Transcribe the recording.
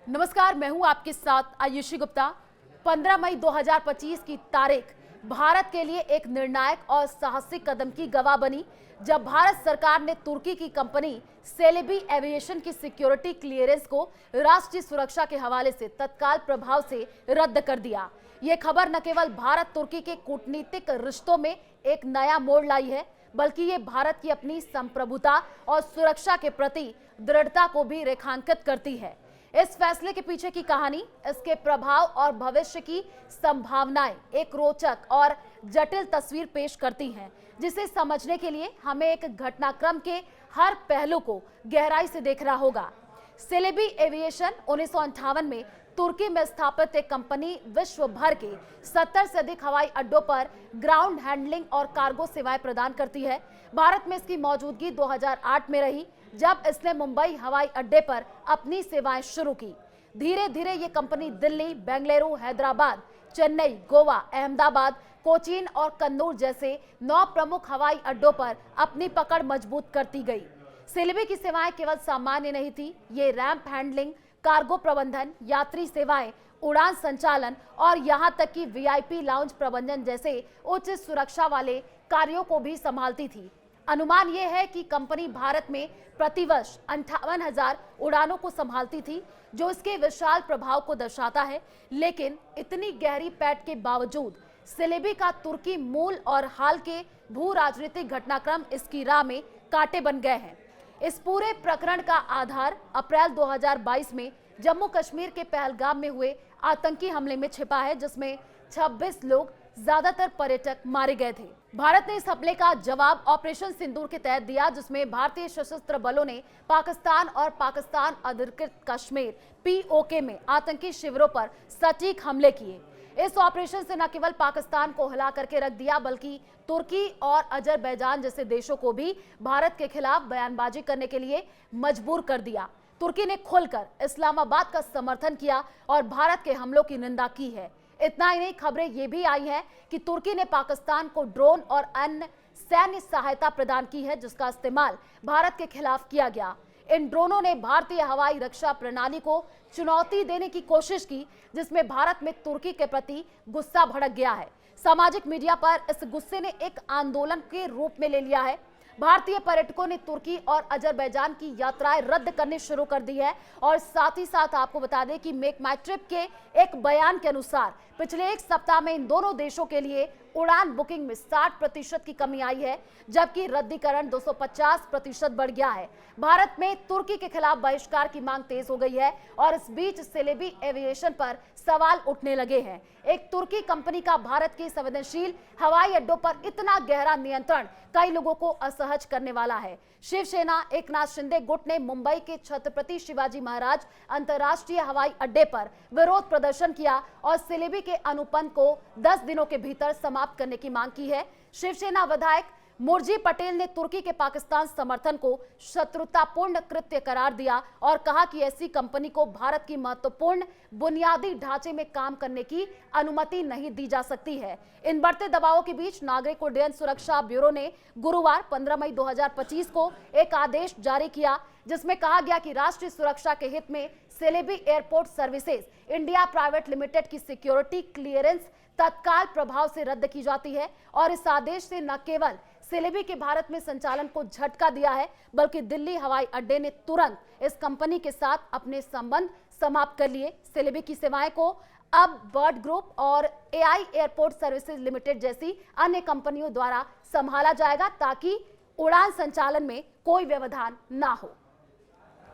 नमस्कार, मैं हूं आपके साथ आयुषी गुप्ता। 15 मई 2025 की तारीख भारत के लिए एक निर्णायक और साहसिक कदम की गवाह बनी, जब भारत सरकार ने तुर्की की कंपनी सेलेबी एविएशन की सिक्योरिटी क्लियरेंस को राष्ट्रीय सुरक्षा के हवाले से तत्काल प्रभाव से रद्द कर दिया। ये खबर न केवल भारत तुर्की के कूटनीतिक रिश्तों में एक नया मोड़ लाई है, बल्कि ये भारत की अपनी संप्रभुता और सुरक्षा के प्रति दृढ़ता को भी रेखांकित करती है। इस फैसले के पीछे की कहानी, इसके प्रभाव और भविष्य की संभावनाएं एक रोचक और जटिल तस्वीर पेश करती हैं, जिसे समझने के लिए हमें एक घटनाक्रम के हर पहलू को गहराई से देखना होगा। सेलेबी एविएशन 1958 में तुर्की में स्थापित एक कंपनी विश्व भर के 70 से अधिक हवाई अड्डों पर ग्राउंड हैंडलिंग और कार्गो सेवाएं प्रदान करती है। भारत में इसकी मौजूदगी 2008 में रही, जब इसने मुंबई हवाई अड्डे पर अपनी सेवाएं शुरू की। धीरे धीरे ये कंपनी दिल्ली, बेंगलुरु, हैदराबाद, चेन्नई, गोवा, अहमदाबाद, कोचीन और कन्नूर जैसे 9 प्रमुख हवाई अड्डों पर अपनी पकड़ मजबूत करती गई। सेलेबी की सेवाएं केवल सामान्य नहीं थी, ये रैंप हैंडलिंग, कार्गो प्रबंधन, यात्री सेवाएं, उड़ान संचालन और यहां तक कि वीआईपी लाउंज प्रबंधन जैसे उच्च सुरक्षा वाले कार्यों को भी संभालती थी। अनुमान यह है कि कंपनी भारत में प्रतिवर्ष 58,000 उड़ानों को संभालती थी, जो इसके विशाल प्रभाव को दर्शाता है। लेकिन इतनी गहरी पैठ के बावजूद सेलेबी का तुर्की मूल और हाल के भू राजनीतिक घटनाक्रम इसकी राह में कांटे बन गए हैं। इस पूरे प्रकरण का आधार अप्रैल 2022 में जम्मू कश्मीर के पहलगाम में हुए आतंकी हमले में छिपा है, जिसमें 26 लोग, ज्यादातर पर्यटक, मारे गए थे। भारत ने इस हमले का जवाब ऑपरेशन सिंदूर के तहत दिया, जिसमें भारतीय सशस्त्र बलों ने पाकिस्तान और पाकिस्तान अधिकृत कश्मीर (पीओके) में आतंकी शिविरों पर सटीक हमले किए। इस ऑपरेशन से न केवल पाकिस्तान को हिला करके रख दिया, बल्कि तुर्की और अजरबैजान जैसे देशों को भी भारत के खिलाफ बयानबाजी करने के लिए मजबूर कर दिया। तुर्की ने खुलकर इस्लामाबाद का समर्थन किया और भारत के हमलों की निंदा की है। इतना ही नहीं, खबरें ये भी आई हैं कि तुर्की ने पाकिस्तान को ड्रोन और अन्य सैन्य सहायता प्रदान की है, जिसका इस्तेमाल भारत के खिलाफ किया गया। इन ड्रोनों ने भारतीय हवाई रक्षा प्रणाली को चुनौती देने की कोशिश की, जिसमें भारत में तुर्की के प्रति गुस्सा भड़क गया है। सामाजिक मीडिया पर इस गुस्से ने एक आंदोलन के रूप में ले लिया है। भारतीय पर्यटकों ने तुर्की और अजरबैजान की यात्राएं रद्द करनी शुरू कर दी है। और साथ ही साथ आपको बता दें कि मेक माई ट्रिप के एक बयान के अनुसार पिछले एक सप्ताह में इन दोनों देशों के लिए उड़ान बुकिंग में 60% की कमी आई है, जबकि रद्दीकरण 250% बढ़ गया है। भारत में तुर्की के खिलाफ बहिष्कार की मांग तेज हो गई है और इस बीच सेलेबी एविएशन पर सवाल उठने लगे हैं। एक तुर्की कंपनी का भारत के संवेदनशील हवाई अड्डों पर इतना गहरा नियंत्रण कई लोगों को असहज करने वाला है। शिवसेना एकनाथ शिंदे गुट ने मुंबई के छत्रपति शिवाजी महाराज अंतर्राष्ट्रीय हवाई अड्डे पर विरोध प्रदर्शन किया और सेलेबी के अनुबंध को 10 दिनों के भीतर समाप्त करने की मांग की है। शिवसेना विधायक मुरजी पटेल ने तुर्की के पाकिस्तान समर्थन को शत्रुतापूर्ण कृत्य करार दिया और कहा कि ऐसी कंपनी को भारत की महत्वपूर्ण बुनियादी ढांचे में काम करने की अनुमति नहीं दी जा सकती है। इन बढ़ते दबावों के बीच नागरिक उड्डयन सुरक्षा ब्यूरो ने गुरुवार 15 मई 2025 को एक आदेश जारी किया, जिसमें कहा गया कि राष्ट्रीय सुरक्षा के हित में Celebi airport services India private limited की सिक्योरिटी क्लियरेंस तत्काल प्रभाव से रद्द की जाती है। और इस आदेश से न केवल सेलेबी के भारत में संचालन को झटका दिया है, बल्कि दिल्ली हवाई अड्डे ने तुरंत इस कंपनी के साथ अपने संबंध समाप्त कर लिए। सेलेबी की सेवाएं को अब बर्ड ग्रुप और एआई एयरपोर्ट सर्विसेज लिमिटेड जैसी अन्य कंपनियों द्वारा संभाला जाएगा, ताकि उड़ान संचालन में कोई व्यवधान ना हो।